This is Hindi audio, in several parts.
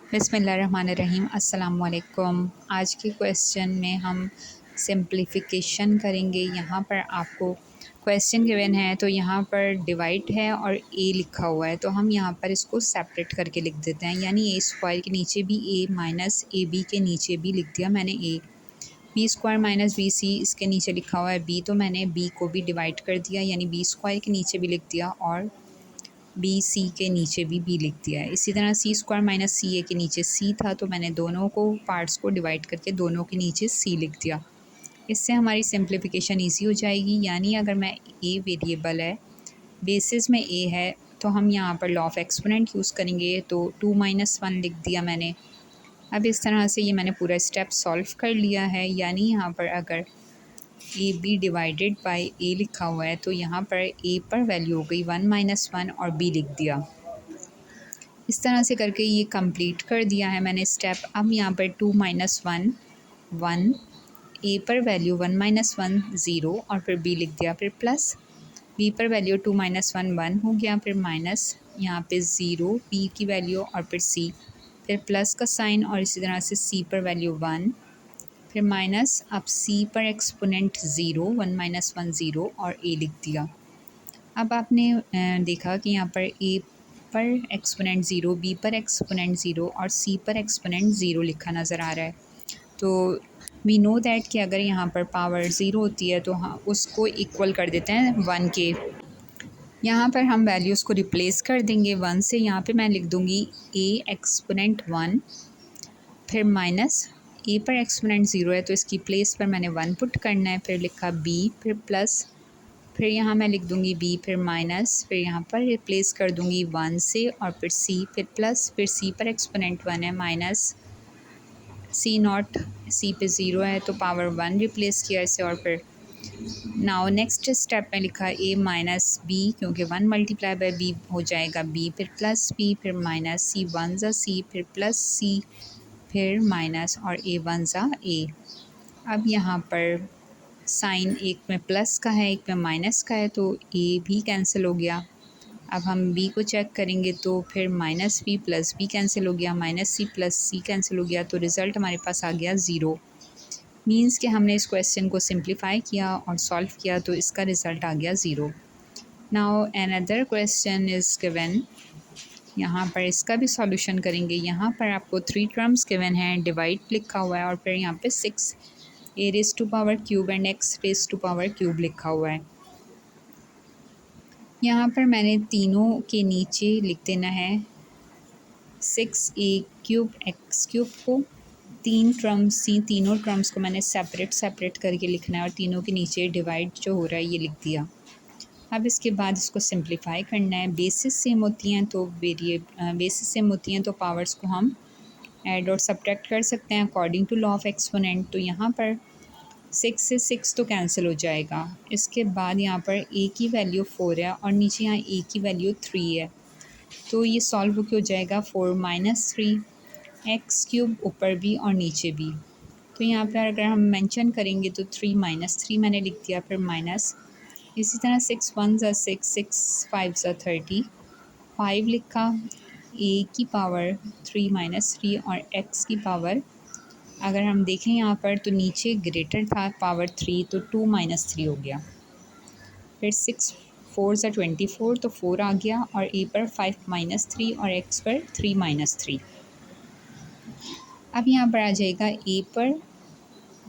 बिस्मिल्लाहिर्रहमानिर्रहीम। अस्सलाम वालेकुम। आज के क्वेश्चन में हम सिंप्लिफिकेशन करेंगे। यहाँ पर आपको क्वेश्चन गिवन है तो यहाँ पर डिवाइड है और ए लिखा हुआ है, तो हम यहाँ पर इसको सेपरेट करके लिख देते हैं। यानी ए स्क्वायर के नीचे भी ए माइनस ए बी के नीचे भी लिख दिया मैंने A. B square minus B C इसके नीचे लिखा हुआ है बी, तो मैंने बी को भी डिवाइड कर दिया, यानी बी स्क्वायर के नीचे भी लिख दिया और बी सी के नीचे भी बी लिख दिया है। इसी तरह सी स्क्वायर माइनस सी ए के नीचे सी था, तो मैंने दोनों को पार्ट्स को डिवाइड करके दोनों के नीचे सी लिख दिया। इससे हमारी सिंप्लीफिकेशन ईजी हो जाएगी। यानी अगर मैं ए वेरिएबल है, बेसिस में ए है, तो हम यहाँ पर लॉ ऑफ एक्सपोनेंट यूज़ करेंगे, तो 2 - 1 लिख दिया मैंने। अब इस तरह से ये मैंने पूरा स्टेप सॉल्व कर लिया है। यानी यहाँ पर अगर ए बी डिवाइडेड बाय ए लिखा हुआ है, तो यहाँ पर ए पर वैल्यू हो गई 1 - 1 और बी लिख दिया। इस तरह से करके ये कंप्लीट कर दिया है मैंने स्टेप। अब यहाँ पर 2 - 1 1, ए पर वैल्यू 1 - 1 0 और फिर बी लिख दिया, फिर प्लस बी पर वैल्यू 2 - 1 1 हो गया, फिर माइनस यहाँ पे 0 बी की वैल्यू और फिर सी, फिर प्लस का साइन और इसी तरह से सी पर वैल्यू 1, फिर माइनस, अब सी पर एक्सपोनेंट 0 1 - 1 0 और ए लिख दिया। अब आपने देखा कि यहाँ पर ए पर एक्सपोनेंट 0, बी पर एक्सपोनेंट 0 और सी पर एक्सपोनेंट 0 लिखा नज़र आ रहा है। तो वी नो दैट कि अगर यहाँ पर पावर 0 होती है तो हाँ उसको इक्वल कर देते हैं 1 के। यहाँ पर हम वैल्यूज़ को रिप्लेस कर देंगे 1 से। यहाँ पे मैं लिख दूँगी ए एक्सपोनेंट 1, फिर माइनस ए पर एक्सपोनेंट 0 है तो इसकी प्लेस पर मैंने 1 पुट करना है, फिर लिखा बी, फिर प्लस, फिर यहाँ मैं लिख दूँगी बी, फिर माइनस, फिर यहाँ पर रिप्लेस कर दूँगी 1 से और फिर सी, फिर प्लस, फिर सी पर एक्सपोनेंट 1 है माइनस सी नॉट, सी पे 0 है तो पावर 1 रिप्लेस किया इसे, और फिर नाउ नेक्स्ट स्टेप में लिखा ए माइनस बी, क्योंकि 1 मल्टीप्लाई बाय बी हो जाएगा बी, फिर प्लस बी, फिर माइनस सी 1 ज़ा सी, फिर प्लस सी, फिर माइनस और ए 1 ज़ा ए। अब यहाँ पर साइन एक में प्लस का है एक में माइनस का है, तो ए भी कैंसिल हो गया। अब हम बी को चेक करेंगे तो फिर minus b plus b cancel हो गया, minus c plus c cancel हो गया, तो रिज़ल्ट हमारे पास आ गया 0। मींस कि हमने इस क्वेश्चन को सिंप्लीफाई किया और सॉल्व किया तो इसका रिज़ल्ट आ गया 0। Now another question is given. यहाँ पर इसका भी सॉल्यूशन करेंगे। यहाँ पर आपको 3 टर्म्स गिवन हैं, डिवाइड लिखा हुआ है और फिर यहाँ पे 6 A raise to power cube and X raise to power cube लिखा हुआ है। यहाँ पर मैंने तीनों के नीचे लिख देना है 6a क्यूब एक्स क्यूब को। तीनों टर्म्स को मैंने सेपरेट करके लिखना है और तीनों के नीचे डिवाइड जो हो रहा है ये लिख दिया। अब इसके बाद इसको सिंप्लीफाई करना है। बेसिस सेम होती हैं तो पावर्स को हम ऐड और सब्ट्रैक्ट कर सकते हैं according to law of exponent. तो यहाँ पर 6 से 6 तो कैंसिल हो जाएगा। इसके बाद यहाँ पर a की वैल्यू 4 है और नीचे यहाँ a की वैल्यू 3 है, तो ये सॉल्व हो जाएगा 4 - 3 एक्स क्यूब ऊपर भी और नीचे भी। तो यहाँ पर अगर हम मेंशन करेंगे तो 3 - 3 मैंने लिख दिया, फिर माइनस, इसी तरह 6 1 ज़ा 6 6 5 ज़ा 30 5 लिखा, a की पावर 3 - 3 और x की पावर, अगर हम देखें यहाँ पर तो नीचे ग्रेटर था पावर 3 तो 2 - 3 हो गया, फिर 6 4 ज़ा 24 तो 4 आ गया और a पर 5 - 3 और x पर 3 - 3। अब यहाँ पर आ जाएगा a पर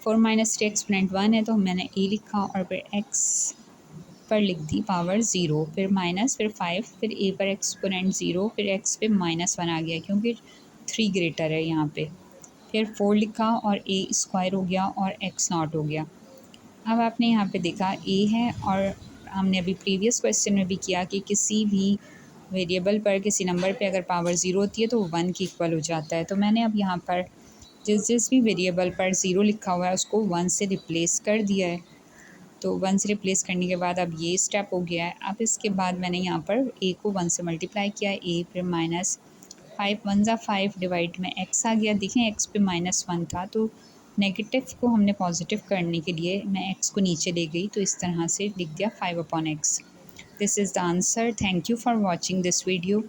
4 - 3 एक्सपोनेंट 1 है तो मैंने a लिखा और फिर x पर लिख दी पावर 0, फिर माइनस, फिर 5, फिर a पर एक्सपोनेंट 0, फिर x पे -1 आ गया क्योंकि 3 ग्रेटर है यहाँ पे, फिर 4 लिखा और a स्क्वायर हो गया और x नॉट हो गया। अब आपने यहाँ पे देखा a है और हमने अभी प्रीवियस क्वेश्चन में भी किया कि किसी भी वेरिएबल पर किसी नंबर पे अगर पावर 0 होती है तो 1 की इक्वल हो जाता है। तो मैंने अब यहाँ पर जिस भी वेरिएबल पर 0 लिखा हुआ है उसको 1 से रिप्लेस कर दिया है। तो 1 से रिप्लेस करने के बाद अब ये स्टेप हो गया है। अब इसके बाद मैंने यहाँ पर a को 1 से मल्टीप्लाई किया, a फिर माइनस 5 1 ज़ा 5 डिवाइड में x आ गया। देखें x पे -1 था तो नेगेटिव को हमने पॉजिटिव करने के लिए मैं x को नीचे ले गई, तो इस तरह से लिख दिया 5/x। This is the answer. Thank you for watching this video.